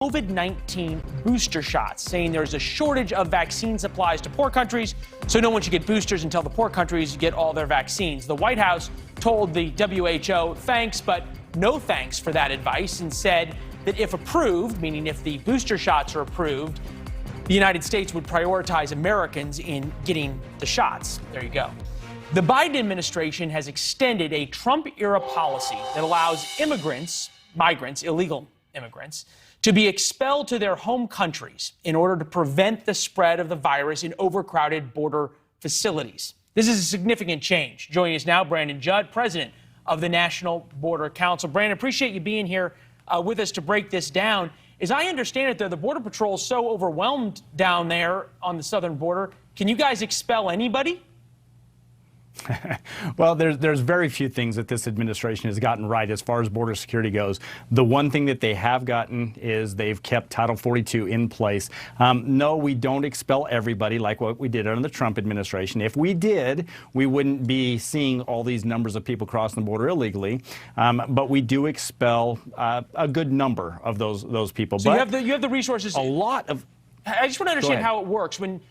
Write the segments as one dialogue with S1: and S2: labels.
S1: COVID-19 booster shots, saying there's a shortage of vaccine supplies to poor countries, so no one should get boosters until the poor countries get all their vaccines. The White House told the WHO thanks, but no thanks for that advice, and said that if approved, meaning if the booster shots are approved, the United States would prioritize Americans in getting the shots. There you go. The Biden administration has extended a Trump-era policy that allows migrants, illegal immigrants, to be expelled to their home countries in order to prevent the spread of the virus in overcrowded border facilities. This is a significant change. Joining us now, Brandon Judd, president of the National Border Council. Brandon, appreciate you being here with us to break this down. As I understand it, though, the Border Patrol is so overwhelmed down there on the southern border. Can you guys expel anybody?
S2: Well, there's very few things that this administration has gotten right as far as border security goes. The one thing that they have gotten is they've kept Title 42 in place. No, we don't expel everybody like what we did under the Trump administration. If we did, we wouldn't be seeing all these numbers of people crossing the border illegally. But we do expel a good number of those people.
S1: So but you have the resources.
S2: A lot of.
S1: I just want to understand how it works when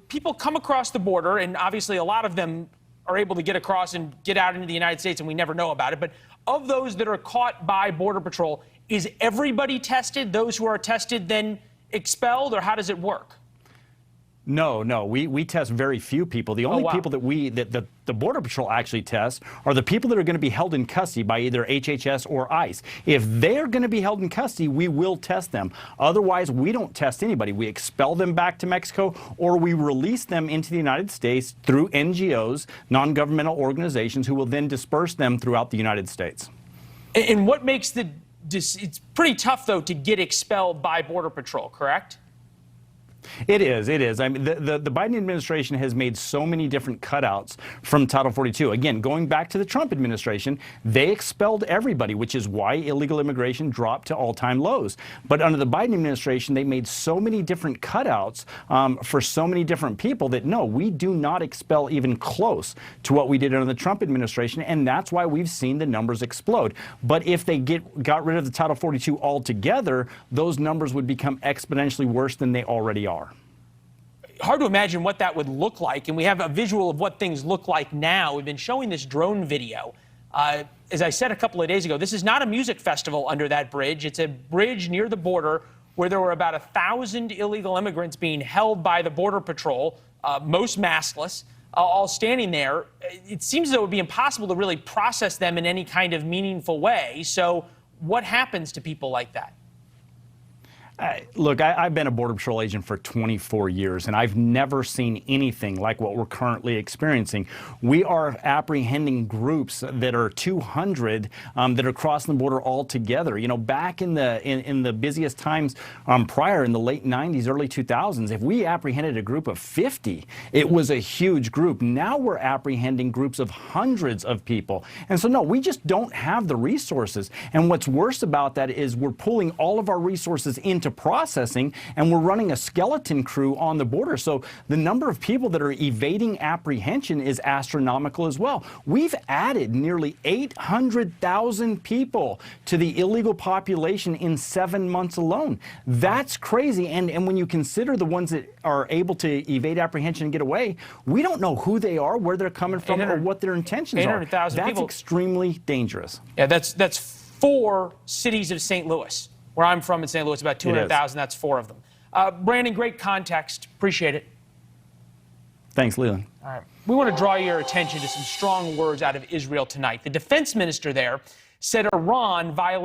S1: people come across the border, and obviously a lot of them are able to get across and get out into the United States, and we never know about it. But of those that are caught by Border Patrol, is everybody tested? Those who are tested then expelled, or how does it work? No, we test very few people. The only people that the Border Patrol actually tests are the people that are going to be held in custody by either HHS or ICE. If they're going to be held in custody, we will test them. Otherwise, we don't test anybody. We expel them back to Mexico, or we release them into the United States through NGOs, non-governmental organizations, who will then disperse them throughout the United States. And what makes it's pretty tough, though, to get expelled by Border Patrol, correct?
S2: It is. I mean, the Biden administration has made so many different cutouts from Title 42. Again, going back to the Trump administration, they expelled everybody, which is why illegal immigration dropped to all-time lows. But under the Biden administration, they made so many different cutouts for so many different people that, no, we do not expel even close to what we did under the Trump administration, and that's why we've seen the numbers explode. But if they got rid of the Title 42 altogether, those numbers would become exponentially worse than they already are.
S1: Hard to imagine what that would look like, and we have a visual of what things look like now. We've been showing this drone video. As I said a couple of days ago, this is not a music festival under that bridge. It's a bridge near the border where there were about 1,000 illegal immigrants being held by the Border Patrol, most maskless, all standing there. It seems as though it would be impossible to really process them in any kind of meaningful way. So what happens to people like that?
S2: Look, I've been a Border Patrol agent for 24 years, and I've never seen anything like what we're currently experiencing. We are apprehending groups that are 200 that are crossing the border altogether. You know, back in the busiest times prior, in the late 90s, early 2000s, if we apprehended a group of 50, it was a huge group. Now we're apprehending groups of hundreds of people. And so, no, we just don't have the resources. And what's worse about that is we're pulling all of our resources into processing, and we're running a skeleton crew on the border. So the number of people that are evading apprehension is astronomical as well. We've added nearly 800,000 people to the illegal population in 7 months alone. That's crazy. And when you consider the ones that are able to evade apprehension and get away, we don't know who they are, where they're coming from, or what their intentions are.
S1: 800,000 people.
S2: That's extremely dangerous.
S1: Yeah, that's 4 cities of St. Louis. Where I'm from in St. Louis, about 200,000. That's 4 of them. Brandon, great context. Appreciate it.
S2: Thanks, Leland.
S1: All right. We want to draw your attention to some strong words out of Israel tonight. The defense minister there said Iran violated